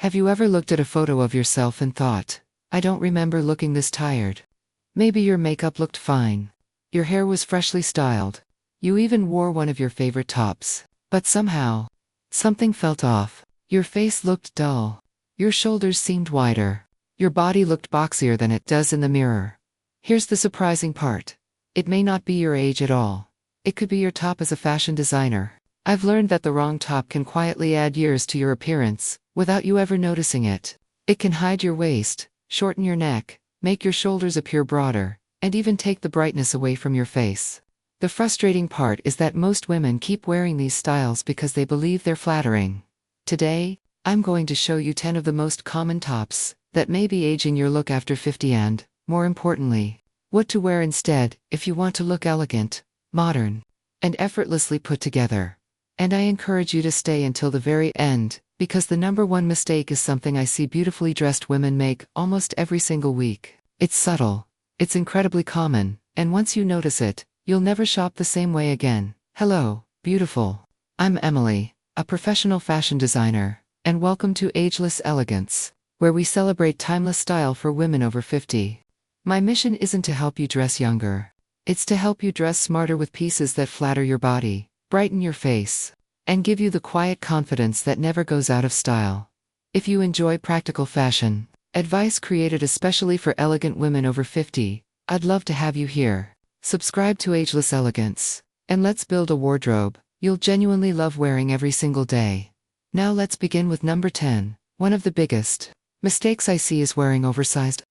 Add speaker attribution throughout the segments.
Speaker 1: Have you ever looked at a photo of yourself and thought, I don't remember looking this tired? Maybe your makeup looked fine. Your hair was freshly styled. You even wore one of your favorite tops. But somehow, something felt off. Your face looked dull. Your shoulders seemed wider. Your body looked boxier than it does in the mirror. Here's the surprising part. It may not be your age at all. It could be your top as a fashion designer. I've learned that the wrong top can quietly add years to your appearance, without you ever noticing it. It can hide your waist, shorten your neck, make your shoulders appear broader, and even take the brightness away from your face. The frustrating part is that most women keep wearing these styles because they believe they're flattering. Today, I'm going to show you 10 of the most common tops that may be aging your look after 50 and, more importantly, what to wear instead if you want to look elegant, modern, and effortlessly put together. And I encourage you to stay until the very end, because the number one mistake is something I see beautifully dressed women make almost every single week. It's subtle, it's incredibly common, and once you notice it, you'll never shop the same way again. Hello, beautiful. I'm Emily, a professional fashion designer, and welcome to Ageless Elegance, where we celebrate timeless style for women over 50. My mission isn't to help you dress younger. It's to help you dress smarter with pieces that flatter your body, brighten your face, and give you the quiet confidence that never goes out of style. If you enjoy practical fashion, advice created especially for elegant women over 50, I'd love to have you here. Subscribe to Ageless Elegance, and let's build a wardrobe you'll genuinely love wearing every single day. Now let's begin with number 10. One of the biggest mistakes I see is wearing oversized,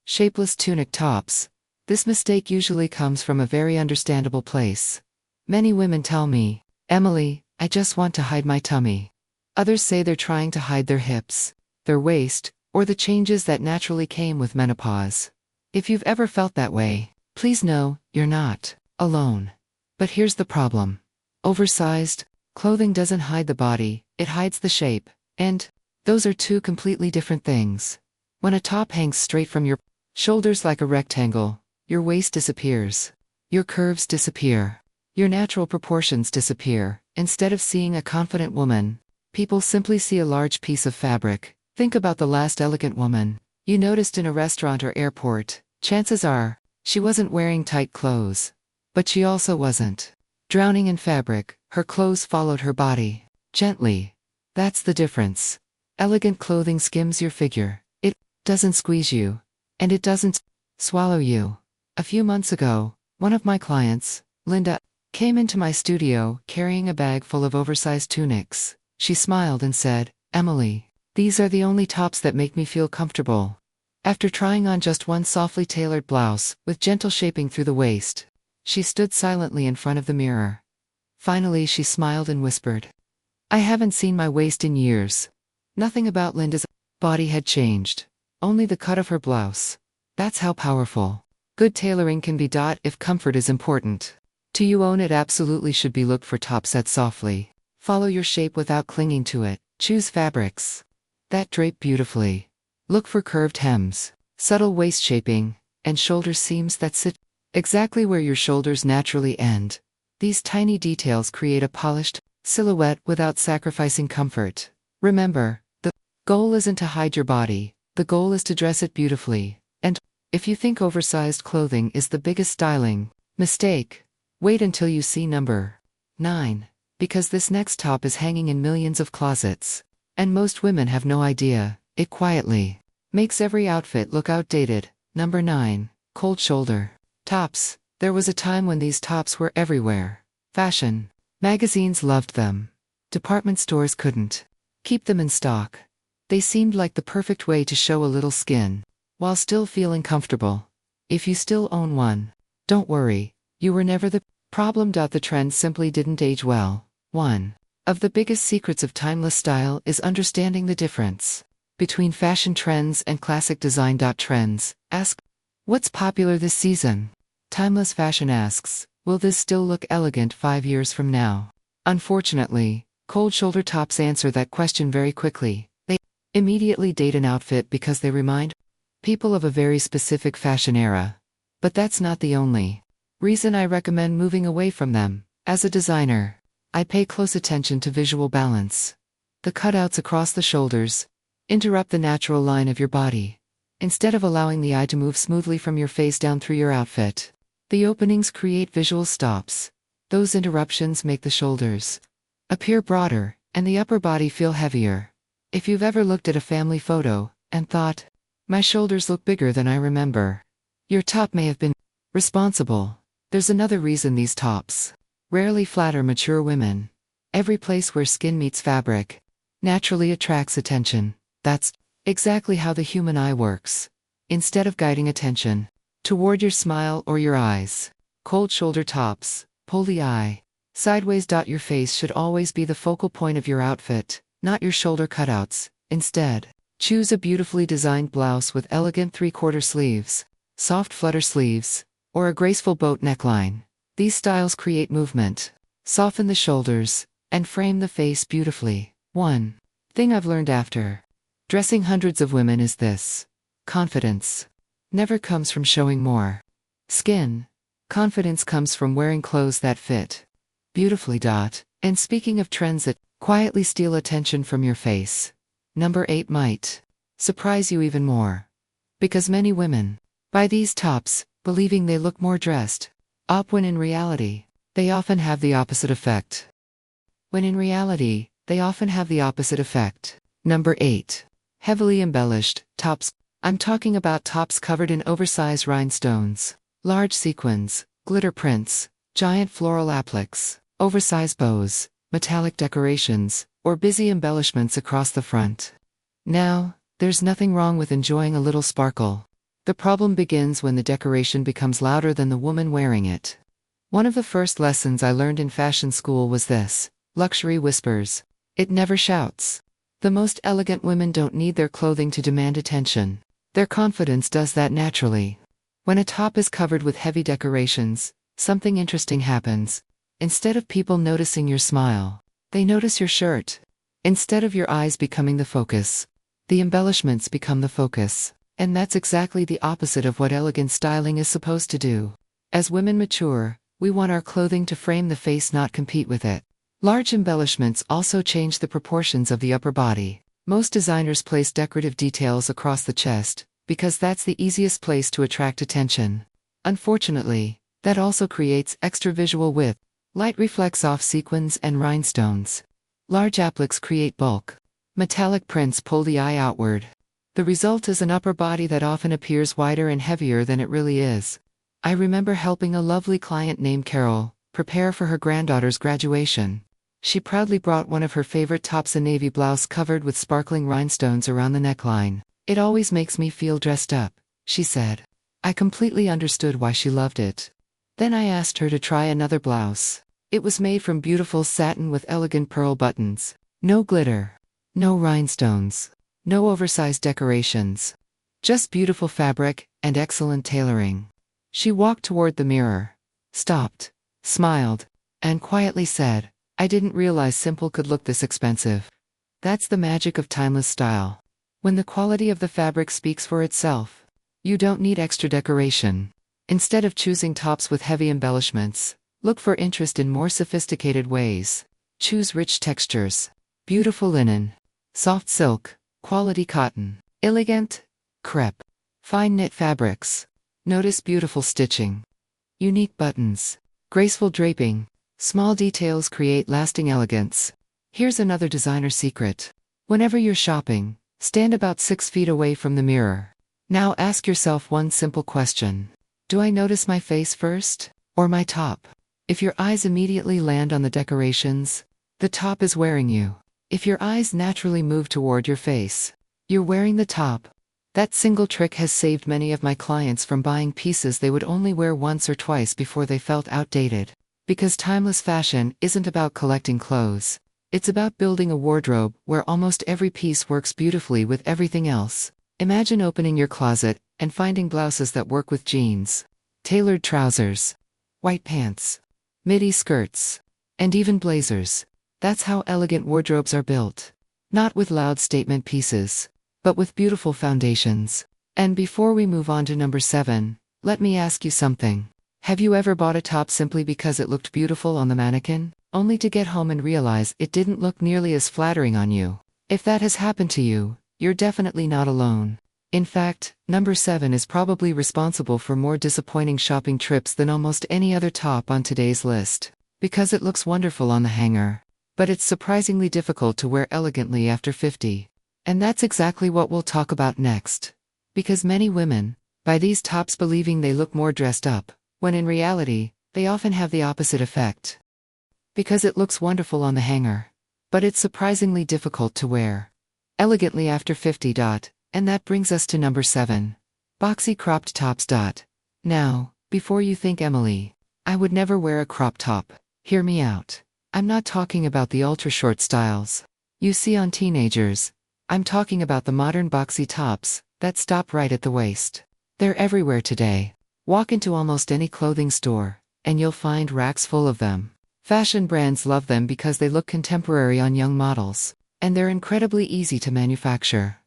Speaker 1: shapeless tunic tops. This mistake usually comes from a very understandable place. Many women tell me, Emily, I just want to hide my tummy. Others say they're trying to hide their hips, their waist, or the changes that naturally came with menopause. If you've ever felt that way, please know, you're not alone. But here's the problem. Oversized clothing doesn't hide the body, it hides the shape, and those are two completely different things. When a top hangs straight from your shoulders like a rectangle, your waist disappears. Your curves disappear. Your natural proportions disappear. Instead of seeing a confident woman, people simply see a large piece of fabric. Think about the last elegant woman you noticed in a restaurant or airport. Chances are, she wasn't wearing tight clothes. But she also wasn't drowning in fabric. Her clothes followed her body, gently. That's the difference. Elegant clothing skims your figure. It doesn't squeeze you. And it doesn't swallow you. A few months ago, one of my clients, Linda, came into my studio carrying a bag full of oversized tunics. She smiled and said, Emily, these are the only tops that make me feel comfortable. After trying on just one softly tailored blouse, with gentle shaping through the waist, she stood silently in front of the mirror. Finally she smiled and whispered, I haven't seen my waist in years. Nothing about Linda's body had changed. Only the cut of her blouse. That's how powerful good tailoring can be. If comfort is important to you, own it absolutely should be. Look for tops that softly follow your shape without clinging to it. Choose fabrics that drape beautifully. Look for curved hems, subtle waist shaping, and shoulder seams that sit exactly where your shoulders naturally end. These tiny details create a polished silhouette without sacrificing comfort. Remember, the goal isn't to hide your body, the goal is to dress it beautifully. And if you think oversized clothing is the biggest styling mistake, wait until you see number 9, because this next top is hanging in millions of closets. And most women have no idea. It quietly makes every outfit look outdated. Number 9. Cold shoulder tops. There was a time when these tops were everywhere. Fashion magazines loved them. Department stores couldn't keep them in stock. They seemed like the perfect way to show a little skin, while still feeling comfortable. If you still own one, don't worry, you were never the problem. The trend simply didn't age well. One of the biggest secrets of timeless style is understanding the difference between fashion trends and classic design. Trends ask, what's popular this season? Timeless fashion asks, will this still look elegant 5 years from now? Unfortunately, cold shoulder tops answer that question very quickly. They immediately date an outfit because they remind people of a very specific fashion era. But that's not the only reason I recommend moving away from them. As a designer, I pay close attention to visual balance. The cutouts across the shoulders interrupt the natural line of your body. Instead of allowing the eye to move smoothly from your face down through your outfit, the openings create visual stops. Those interruptions make the shoulders appear broader and the upper body feel heavier. If you've ever looked at a family photo and thought, "My shoulders look bigger than I remember," your top may have been responsible. There's another reason these tops rarely flatter mature women. Every place where skin meets fabric naturally attracts attention. That's exactly how the human eye works. Instead of guiding attention toward your smile or your eyes, cold shoulder tops pull the eye sideways. Your face should always be the focal point of your outfit, not your shoulder cutouts. Instead, choose a beautifully designed blouse with elegant 3/4 sleeves, soft flutter sleeves, or a graceful boat neckline. These styles create movement, soften the shoulders, and frame the face beautifully. One thing I've learned after dressing hundreds of women is this: confidence never comes from showing more skin. Confidence comes from wearing clothes that fit beautifully. And speaking of trends that quietly steal attention from your face, number 8 might surprise you even more. Because many women buy these tops believing they look more dressed up when in reality, they often have the opposite effect. Number 8. Heavily embellished tops. I'm talking about tops covered in oversized rhinestones, large sequins, glitter prints, giant floral appliques, oversized bows, metallic decorations, or busy embellishments across the front. Now, there's nothing wrong with enjoying a little sparkle. The problem begins when the decoration becomes louder than the woman wearing it. One of the first lessons I learned in fashion school was this: luxury whispers. It never shouts. The most elegant women don't need their clothing to demand attention. Their confidence does that naturally. When a top is covered with heavy decorations, something interesting happens. Instead of people noticing your smile, they notice your shirt. Instead of your eyes becoming the focus, the embellishments become the focus. And that's exactly the opposite of what elegant styling is supposed to do. As women mature, we want our clothing to frame the face, not compete with it. Large embellishments also change the proportions of the upper body. Most designers place decorative details across the chest, because that's the easiest place to attract attention. Unfortunately, that also creates extra visual width. Light reflects off sequins and rhinestones. Large appliques create bulk. Metallic prints pull the eye outward. The result is an upper body that often appears wider and heavier than it really is. I remember helping a lovely client named Carol prepare for her granddaughter's graduation. She proudly brought one of her favorite tops, a navy blouse covered with sparkling rhinestones around the neckline. "It always makes me feel dressed up," she said. I completely understood why she loved it. Then I asked her to try another blouse. It was made from beautiful satin with elegant pearl buttons. No glitter. No rhinestones. No oversized decorations. Just beautiful fabric and excellent tailoring. She walked toward the mirror, stopped, smiled, and quietly said, "I didn't realize simple could look this expensive." That's the magic of timeless style. When the quality of the fabric speaks for itself, you don't need extra decoration. Instead of choosing tops with heavy embellishments, look for interest in more sophisticated ways. Choose rich textures, beautiful linen, soft silk, quality cotton, elegant crepe, fine knit fabrics. Notice beautiful stitching, unique buttons, graceful draping. Small details create lasting elegance. Here's another designer secret. Whenever you're shopping, stand about 6 feet away from the mirror. Now ask yourself one simple question. Do I notice my face first, or my top? If your eyes immediately land on the decorations, the top is wearing you. If your eyes naturally move toward your face, you're wearing the top. That single trick has saved many of my clients from buying pieces they would only wear once or twice before they felt outdated. Because timeless fashion isn't about collecting clothes. It's about building a wardrobe where almost every piece works beautifully with everything else. Imagine opening your closet and finding blouses that work with jeans, tailored trousers, white pants, midi skirts, and even blazers. That's how elegant wardrobes are built. Not with loud statement pieces, but with beautiful foundations. And before we move on to number 7, let me ask you something. Have you ever bought a top simply because it looked beautiful on the mannequin, only to get home and realize it didn't look nearly as flattering on you? If that has happened to you, you're definitely not alone. In fact, number 7 is probably responsible for more disappointing shopping trips than almost any other top on today's list. Because it looks wonderful on the hanger. But it's surprisingly difficult to wear elegantly after 50. And that's exactly what we'll talk about next. Because many women buy these tops believing they look more dressed up, when in reality, they often have the opposite effect. Because it looks wonderful on the hanger. But it's surprisingly difficult to wear elegantly after 50. And that brings us to number 7. Boxy cropped tops. Now, before you think, Emily, I would never wear a crop top, hear me out. I'm not talking about the ultra-short styles you see on teenagers. I'm talking about the modern boxy tops that stop right at the waist. They're everywhere today. Walk into almost any clothing store, and you'll find racks full of them. Fashion brands love them because they look contemporary on young models, and they're incredibly easy to manufacture.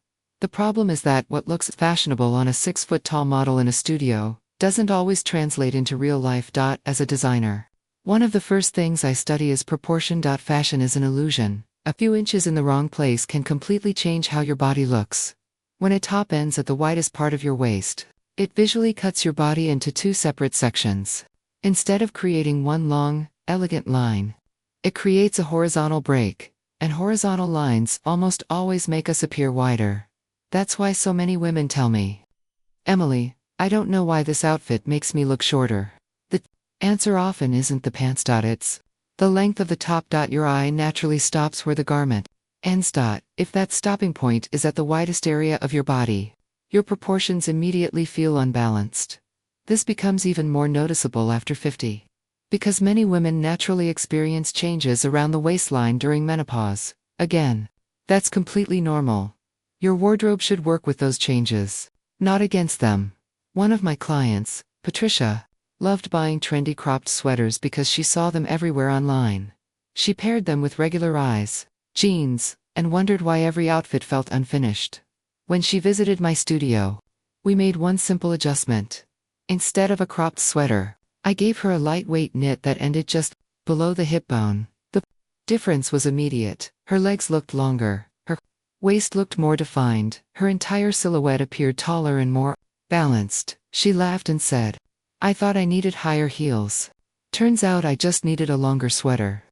Speaker 1: The problem is that what looks fashionable on a 6-foot-tall model in a studio doesn't always translate into real life. As a designer, one of the first things I study is proportion. Fashion is an illusion. A few inches in the wrong place can completely change how your body looks. When a top ends at the widest part of your waist, it visually cuts your body into 2 separate sections. Instead of creating one long, elegant line, it creates a horizontal break, and horizontal lines almost always make us appear wider. That's why so many women tell me, Emily, I don't know why this outfit makes me look shorter. The answer often isn't the pants. It's the length of the top. Your eye naturally stops where the garment ends. If that stopping point is at the widest area of your body, your proportions immediately feel unbalanced. This becomes even more noticeable after 50. Because many women naturally experience changes around the waistline during menopause. Again, that's completely normal. Your wardrobe should work with those changes, not against them. One of my clients, Patricia, loved buying trendy cropped sweaters because she saw them everywhere online. She paired them with regular jeans, and wondered why every outfit felt unfinished. When she visited my studio, we made one simple adjustment. Instead of a cropped sweater, I gave her a lightweight knit that ended just below the hip bone. The difference was immediate. Her legs looked longer, her waist looked more defined, her entire silhouette appeared taller and more balanced. She laughed and said, I thought I needed higher heels. Turns out I just needed a longer sweater.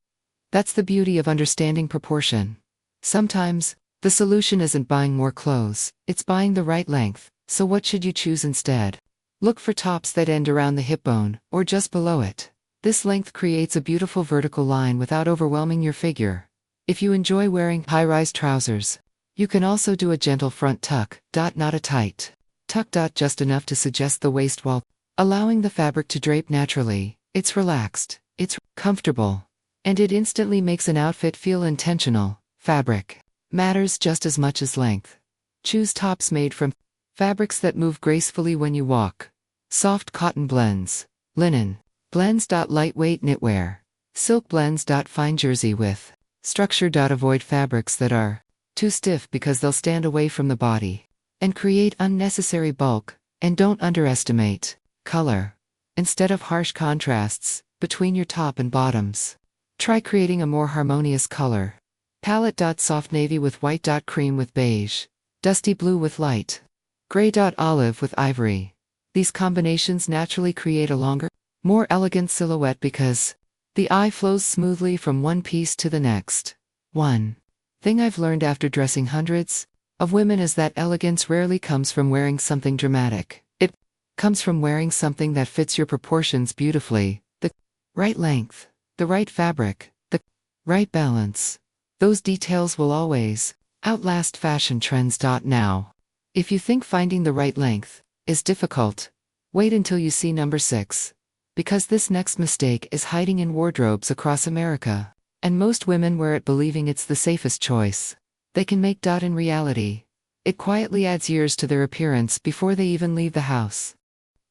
Speaker 1: That's the beauty of understanding proportion. Sometimes, the solution isn't buying more clothes, it's buying the right length. So what should you choose instead? Look for tops that end around the hip bone, or just below it. This length creates a beautiful vertical line without overwhelming your figure. If you enjoy wearing high-rise trousers, you can also do a gentle front tuck, not a tight tuck. Just enough to suggest the waist while allowing the fabric to drape naturally. It's relaxed, it's comfortable, and it instantly makes an outfit feel intentional. Fabric matters just as much as length. Choose tops made from fabrics that move gracefully when you walk. Soft cotton blends, linen blends. Lightweight knitwear, silk blends. Fine jersey with structure. Avoid fabrics that are too stiff because they'll stand away from the body and create unnecessary bulk. And don't underestimate color. Instead of harsh contrasts between your top and bottoms, try creating a more harmonious color palette. Soft navy with white. Cream with beige, dusty blue with light gray. Olive with ivory. These combinations naturally create a longer, more elegant silhouette because the eye flows smoothly from one piece to the next. One thing I've learned after dressing hundreds of women is that elegance rarely comes from wearing something dramatic. It comes from wearing something that fits your proportions beautifully. The right length, the right fabric, the right balance. Those details will always outlast fashion trends. Now, if you think finding the right length is difficult, wait until you see number 6. Because this next mistake is hiding in wardrobes across America, and most women wear it believing it's the safest choice they can make. In reality, it quietly adds years to their appearance before they even leave the house.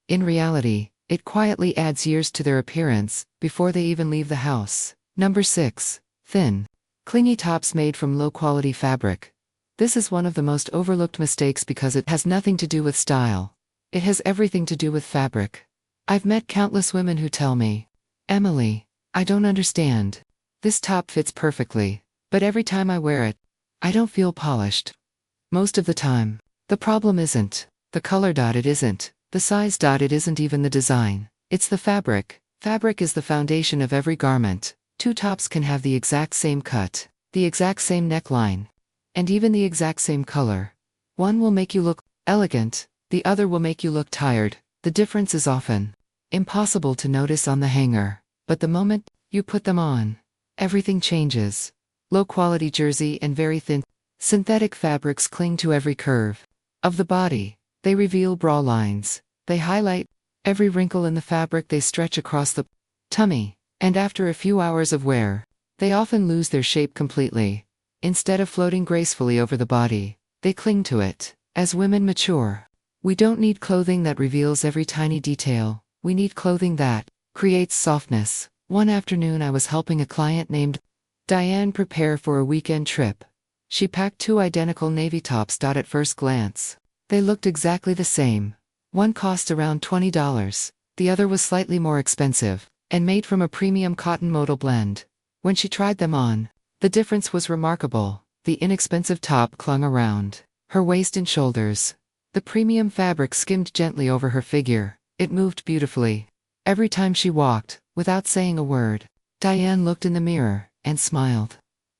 Speaker 1: In reality, it quietly adds years to their appearance before they even leave the house. Number 6. Thin, clingy tops made from low-quality fabric. This is one of the most overlooked mistakes because it has nothing to do with style. It has everything to do with fabric. I've met countless women who tell me, Emily, I don't understand. This top fits perfectly, but every time I wear it, I don't feel polished. Most of the time. The problem isn't the color. It isn't the size. It isn't even the design. It's the fabric. Fabric is the foundation of every garment. Two tops can have the exact same cut, the exact same neckline, and even the exact same color. One will make you look elegant, the other will make you look tired. The difference is often impossible to notice on the hanger, but the moment you put them on, everything changes. Low-quality jersey and very thin synthetic fabrics cling to every curve of the body. They reveal bra lines. They highlight every wrinkle in the fabric. They stretch across the tummy, and after a few hours of wear, they often lose their shape completely. Instead of floating gracefully over the body, they cling to it. As women mature, we don't need clothing that reveals every tiny detail. We need clothing that creates softness. One afternoon I was helping a client named Diane prepare for a weekend trip. She packed two identical navy tops. At first glance, they looked exactly the same. One cost around $20. The other was slightly more expensive and made from a premium cotton modal blend. When she tried them on, the difference was remarkable. The inexpensive top clung around her waist and shoulders. The premium fabric skimmed gently over her figure. It moved beautifully. Every time she walked, without saying a word, Diane looked in the mirror and smiled.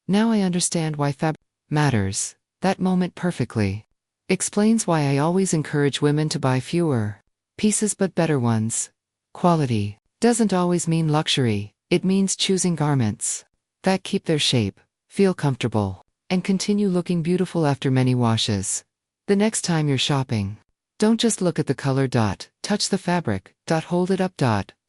Speaker 1: Now I understand why fabric matters. That moment perfectly explains why I always encourage women to buy fewer pieces but better ones. Quality doesn't always mean luxury. It means choosing garments that keep their shape, feel comfortable, and continue looking beautiful after many washes. The next time you're shopping, don't just look at the color. Touch the fabric. Hold it up.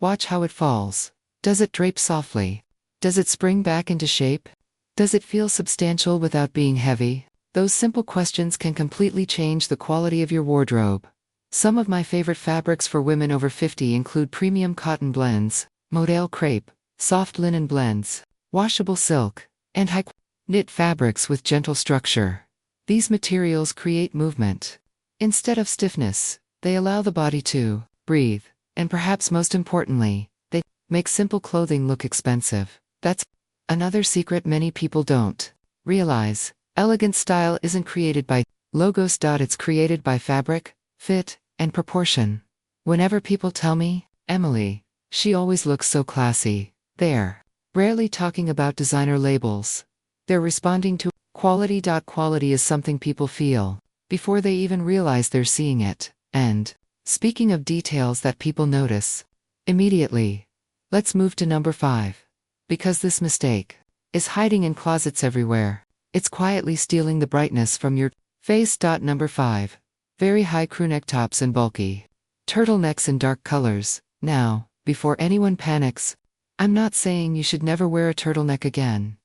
Speaker 1: Watch how it falls. Does it drape softly? Does it spring back into shape? Does it feel substantial without being heavy? Those simple questions can completely change the quality of your wardrobe. Some of my favorite fabrics for women over 50 include premium cotton blends, modal crepe, soft linen blends, washable silk, and high knit fabrics with gentle structure. These materials create movement instead of stiffness. They allow the body to breathe, and perhaps most importantly, they make simple clothing look expensive. That's another secret many people don't realize. Elegant style isn't created by logos. It's created by fabric, fit, and proportion. Whenever people tell me, Emily, she always looks so classy, they're rarely talking about designer labels. They're responding to quality. Quality is something people feel before they even realize they're seeing it. And speaking of details that people notice immediately, let's move to number 5. Because this mistake is hiding in closets everywhere. It's quietly stealing the brightness from your face. Number 5. Very high crewneck tops and bulky turtlenecks in dark colors. Now, before anyone panics, I'm not saying you should never wear a turtleneck again.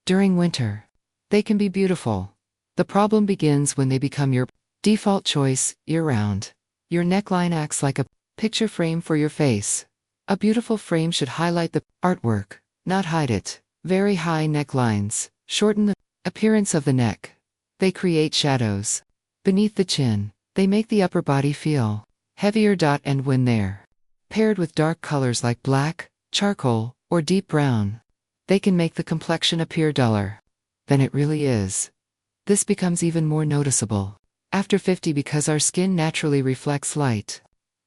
Speaker 1: During winter, they can be beautiful. The problem begins when they become your default choice year-round. Your neckline acts like a picture frame for your face. A beautiful frame should highlight the artwork, not hide it. Very high necklines shorten the appearance of the neck. They create shadows beneath the chin. They make the upper body feel heavier. And when they're paired with dark colors like black, charcoal, or deep brown, they can make the complexion appear duller than it really is. This becomes even more noticeable after 50 because our skin naturally reflects light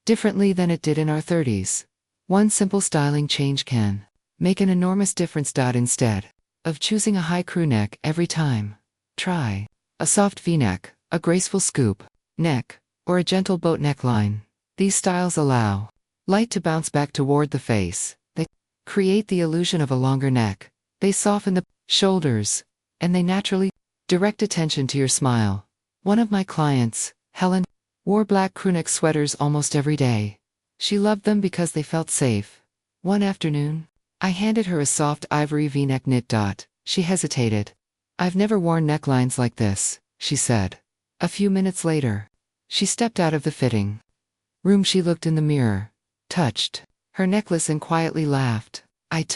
Speaker 1: differently than it did in our 30s. One simple styling change can make an enormous difference. Instead of choosing a high crew neck every time, try a soft V-neck, a graceful scoop neck, or a gentle boat neckline. These styles allow light to bounce back toward the face. They create the illusion of a longer neck. They soften the shoulders, and they naturally direct attention to your smile. One of my clients, Helen, wore black crewneck sweaters almost every day. She loved them because they felt safe. One afternoon, I handed her a soft ivory V-neck knit. She hesitated. "I've never worn necklines like this," she said. A few minutes later, she stepped out of the fitting room. She looked in the mirror, touched her necklace, and quietly laughed. "I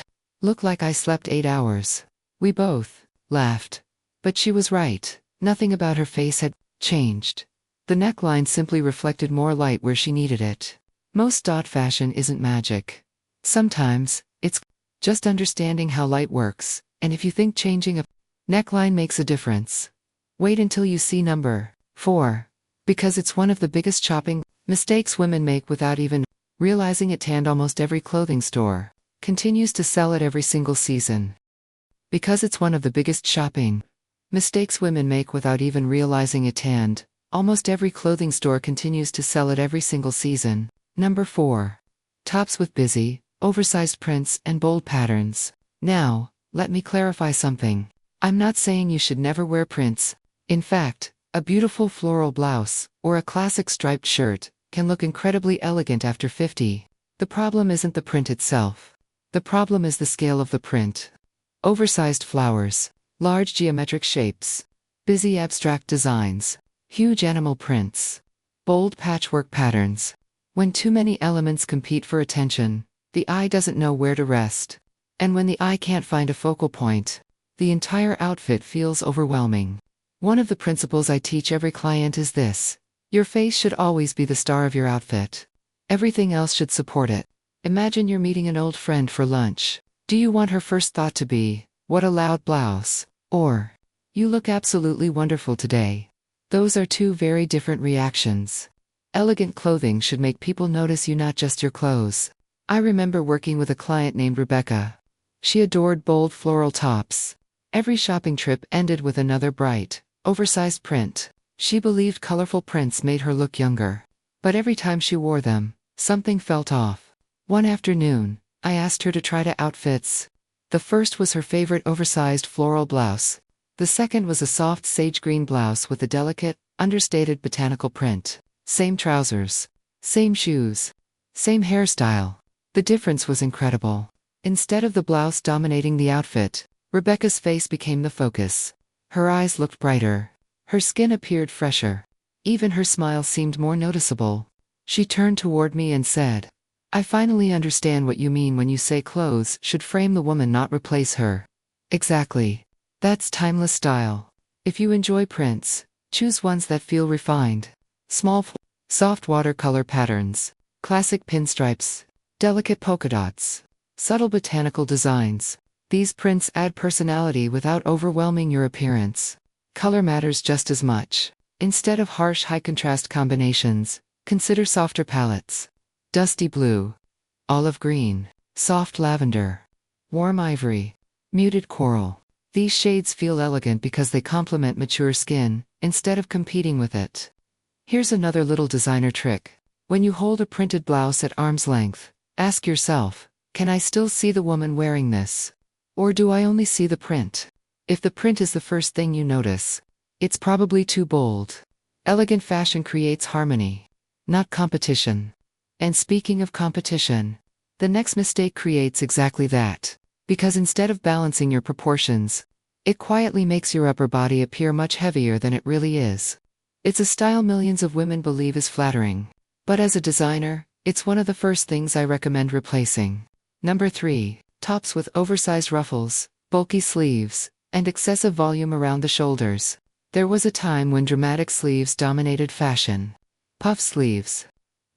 Speaker 1: look like I slept 8 hours." We both laughed. But she was right. Nothing about her face had changed. The neckline simply reflected more light where she needed it. Most fashion isn't magic. Sometimes, it's just understanding how light works, and if you think changing a neckline makes a difference, Wait until you see number 4. Because it's one of the biggest shopping mistakes women make without even realizing it, and almost every clothing store continues to sell it every single season. Because it's one of the biggest shopping mistakes women make without even realizing it, and almost every clothing store continues to sell it every single season. Number 4. Tops with busy, oversized prints and bold patterns. Now, let me clarify something. I'm not saying you should never wear prints. In fact, a beautiful floral blouse, or a classic striped shirt, can look incredibly elegant after 50. The problem isn't the print itself. The problem is the scale of the print. Oversized flowers, large geometric shapes, busy abstract designs, huge animal prints, bold patchwork patterns. When too many elements compete for attention, the eye doesn't know where to rest. And when the eye can't find a focal point, the entire outfit feels overwhelming. One of the principles I teach every client is this: your face should always be the star of your outfit. Everything else should support it. Imagine you're meeting an old friend for lunch. Do you want her first thought to be, "What a loud blouse," or, "You look absolutely wonderful today"? Those are two very different reactions. Elegant clothing should make people notice you, not just your clothes. I remember working with a client named Rebecca. She adored bold floral tops. Every shopping trip ended with another bright, oversized print. She believed colorful prints made her look younger. But every time she wore them, something felt off. One afternoon, I asked her to try two outfits. The first was her favorite oversized floral blouse. The second was a soft sage green blouse with a delicate, understated botanical print. Same trousers, same shoes, same hairstyle. The difference was incredible. Instead of the blouse dominating the outfit, Rebecca's face became the focus. Her eyes looked brighter. Her skin appeared fresher. Even her smile seemed more noticeable. She turned toward me and said, "I finally understand what you mean when you say clothes should frame the woman, not replace her." Exactly. That's timeless style. If you enjoy prints, choose ones that feel refined. Small, soft watercolor patterns, classic pinstripes, delicate polka dots, subtle botanical designs. These prints add personality without overwhelming your appearance. Color matters just as much. Instead of harsh high-contrast combinations, consider softer palettes. Dusty blue, olive green, soft lavender, warm ivory, muted coral. These shades feel elegant because they complement mature skin, instead of competing with it. Here's another little designer trick. When you hold a printed blouse at arm's length, ask yourself, can I still see the woman wearing this? Or do I only see the print? If the print is the first thing you notice, it's probably too bold. Elegant fashion creates harmony, not competition. And speaking of competition, the next mistake creates exactly that. Because instead of balancing your proportions, it quietly makes your upper body appear much heavier than it really is. It's a style millions of women believe is flattering. But as a designer, it's one of the first things I recommend replacing. Number 3. Tops with oversized ruffles, bulky sleeves, and excessive volume around the shoulders. There was a time when dramatic sleeves dominated fashion. Puff sleeves,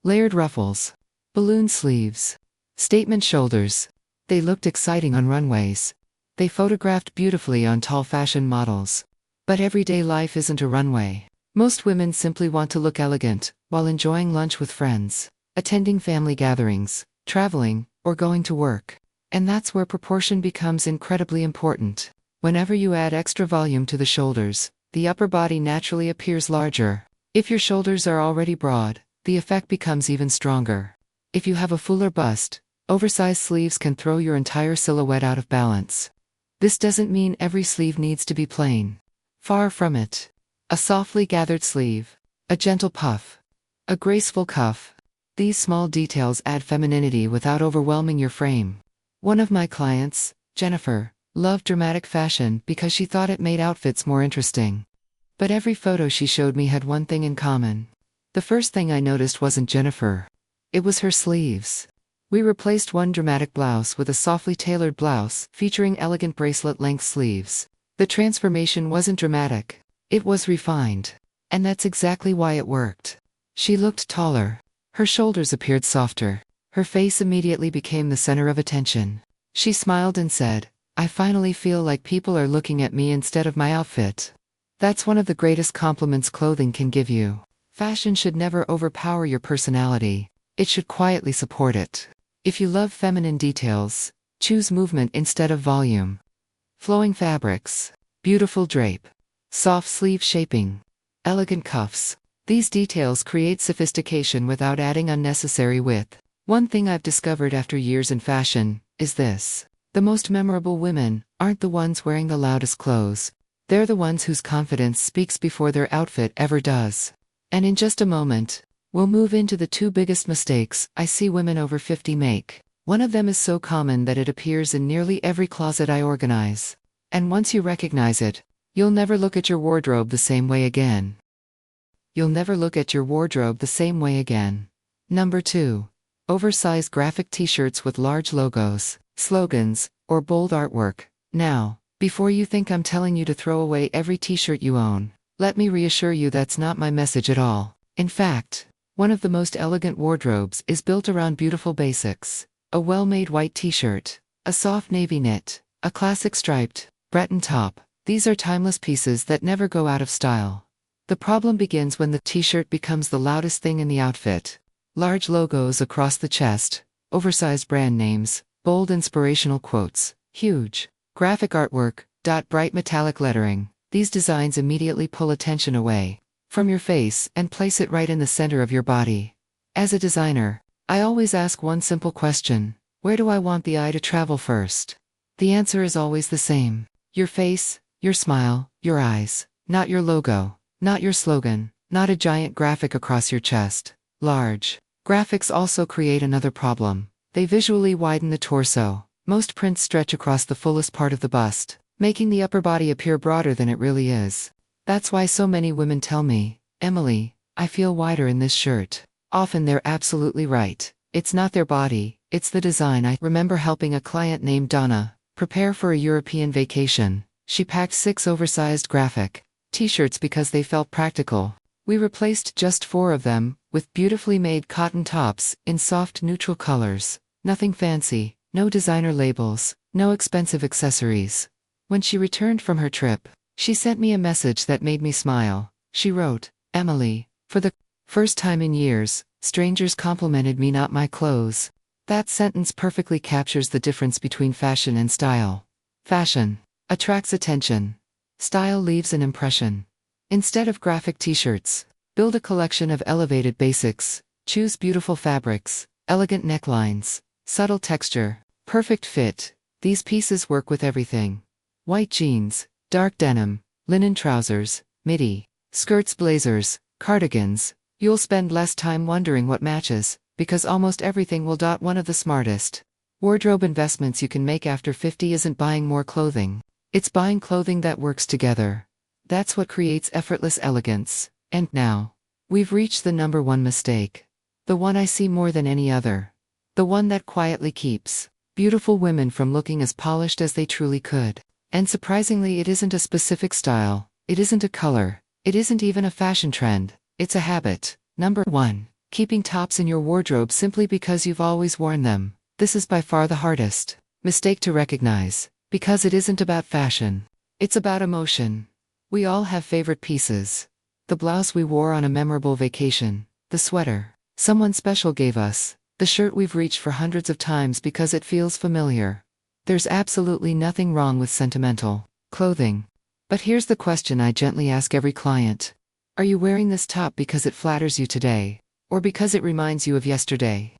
Speaker 1: layered ruffles, balloon sleeves, statement shoulders. They looked exciting on runways. They photographed beautifully on tall fashion models. But everyday life isn't a runway. Most women simply want to look elegant, while enjoying lunch with friends, attending family gatherings, traveling, or going to work. And that's where proportion becomes incredibly important. Whenever you add extra volume to the shoulders, the upper body naturally appears larger. If your shoulders are already broad, the effect becomes even stronger. If you have a fuller bust, oversized sleeves can throw your entire silhouette out of balance. This doesn't mean every sleeve needs to be plain. Far from it. A softly gathered sleeve, a gentle puff, a graceful cuff. These small details add femininity without overwhelming your frame. One of my clients, Jennifer, loved dramatic fashion because she thought it made outfits more interesting. But every photo she showed me had one thing in common. The first thing I noticed wasn't Jennifer. It was her sleeves. We replaced one dramatic blouse with a softly tailored blouse featuring elegant bracelet-length sleeves. The transformation wasn't dramatic. It was refined. And that's exactly why it worked. She looked taller. Her shoulders appeared softer. Her face immediately became the center of attention. She smiled and said, "I finally feel like people are looking at me instead of my outfit." That's one of the greatest compliments clothing can give you. Fashion should never overpower your personality. It should quietly support it. If you love feminine details, choose movement instead of volume. Flowing fabrics, beautiful drape, soft sleeve shaping, elegant cuffs. These details create sophistication without adding unnecessary width. One thing I've discovered after years in fashion is this. The most memorable women aren't the ones wearing the loudest clothes. They're the ones whose confidence speaks before their outfit ever does. And in just a moment, we'll move into the two biggest mistakes I see women over 50 make. One of them is so common that it appears in nearly every closet I organize. And once you recognize it, you'll never look at your wardrobe the same way again. You'll never look at your wardrobe the same way again. Number 2. Oversized graphic t-shirts with large logos, slogans, or bold artwork. Now, before you think I'm telling you to throw away every t-shirt you own, let me reassure you that's not my message at all. In fact, one of the most elegant wardrobes is built around beautiful basics. A well-made white t-shirt, a soft navy knit, a classic striped Breton top. These are timeless pieces that never go out of style. The problem begins when the t-shirt becomes the loudest thing in the outfit. Large logos across the chest, oversized brand names, bold inspirational quotes, huge graphic artwork, bright metallic lettering. These designs immediately pull attention away from your face and place it right in the center of your body. As a designer, I always ask one simple question: where do I want the eye to travel first? The answer is always the same. Your face, your smile, your eyes. Not your logo, not your slogan, not a giant graphic across your chest. Large graphics also create another problem. They visually widen the torso. Most prints stretch across the fullest part of the bust, making the upper body appear broader than it really is. That's why so many women tell me, "Emily, I feel wider in this shirt." Often they're absolutely right. It's not their body, it's the design. I remember helping a client named Donna prepare for a European vacation. She packed 6 oversized graphic t-shirts because they felt practical. We replaced just 4 of them with beautifully made cotton tops in soft neutral colors. Nothing fancy, no designer labels, no expensive accessories. When she returned from her trip, she sent me a message that made me smile. She wrote, "Emily, for the first time in years, strangers complimented me, not my clothes." That sentence perfectly captures the difference between fashion and style. Fashion attracts attention. Style leaves an impression. Instead of graphic t-shirts, build a collection of elevated basics. Choose beautiful fabrics, elegant necklines, subtle texture, perfect fit. These pieces work with everything. White jeans, dark denim, linen trousers, midi, skirts, blazers, cardigans. You'll spend less time wondering what matches, because almost everything will. One of the smartest wardrobe investments you can make after 50 isn't buying more clothing. It's buying clothing that works together. That's what creates effortless elegance. And now, we've reached the number 1 mistake. The one I see more than any other. The one that quietly keeps beautiful women from looking as polished as they truly could. And surprisingly, it isn't a specific style, it isn't a color, it isn't even a fashion trend, it's a habit. Number 1. Keeping tops in your wardrobe simply because you've always worn them. This is by far the hardest mistake to recognize, because it isn't about fashion. It's about emotion. We all have favorite pieces. The blouse we wore on a memorable vacation, the sweater someone special gave us, the shirt we've reached for hundreds of times because it feels familiar. There's absolutely nothing wrong with sentimental clothing. But here's the question I gently ask every client. Are you wearing this top because it flatters you today, or because it reminds you of yesterday?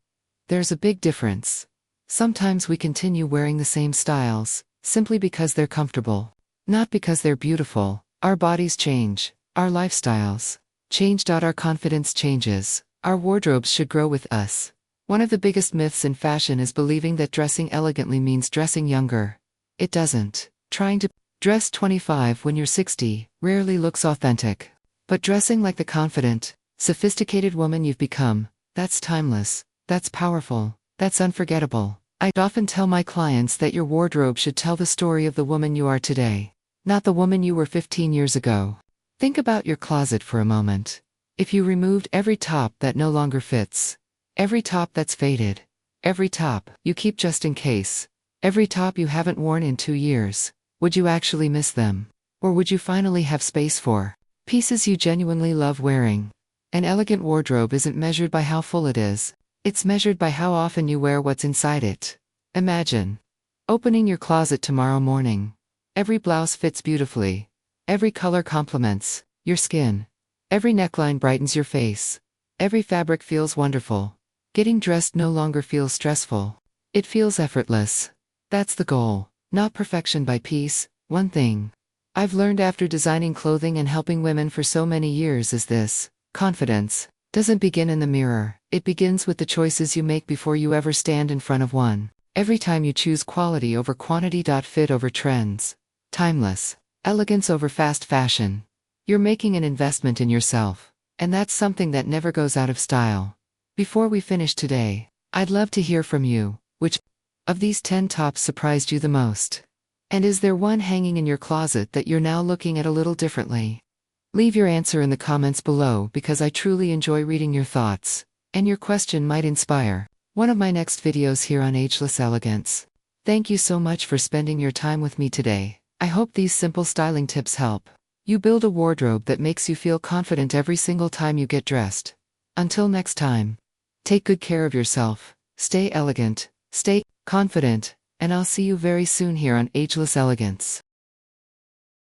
Speaker 1: There's a big difference. Sometimes we continue wearing the same styles, simply because they're comfortable. Not because they're beautiful. Our bodies change, our lifestyles change. Our confidence changes. Our wardrobes should grow with us. One of the biggest myths in fashion is believing that dressing elegantly means dressing younger. It doesn't. Trying to dress 25 when you're 60 rarely looks authentic. But dressing like the confident, sophisticated woman you've become, that's timeless, that's powerful, that's unforgettable. I often tell my clients that your wardrobe should tell the story of the woman you are today, not the woman you were 15 years ago. Think about your closet for a moment. If you removed every top that no longer fits, every top that's faded, every top you keep just in case, every top you haven't worn in 2 years, would you actually miss them? Or would you finally have space for pieces you genuinely love wearing? An elegant wardrobe isn't measured by how full it is. It's measured by how often you wear what's inside it. Imagine opening your closet tomorrow morning. Every blouse fits beautifully. Every color complements your skin. Every neckline brightens your face. Every fabric feels wonderful. Getting dressed no longer feels stressful. It feels effortless. That's the goal, not perfection by piece, one thing I've learned after designing clothing and helping women for so many years is this: confidence doesn't begin in the mirror, it begins with the choices you make before you ever stand in front of one. Every time you choose quality over quantity. Fit over trends. Timeless. Elegance over fast fashion. You're making an investment in yourself. And that's something that never goes out of style. Before we finish today, I'd love to hear from you. Which of these 10 tops surprised you the most? And is there one hanging in your closet that you're now looking at a little differently? Leave your answer in the comments below because I truly enjoy reading your thoughts, and your question might inspire one of my next videos here on Ageless Elegance. Thank you so much for spending your time with me today. I hope these simple styling tips help you build a wardrobe that makes you feel confident every single time you get dressed. Until next time, take good care of yourself, stay elegant, stay confident, and I'll see you very soon here on Ageless Elegance.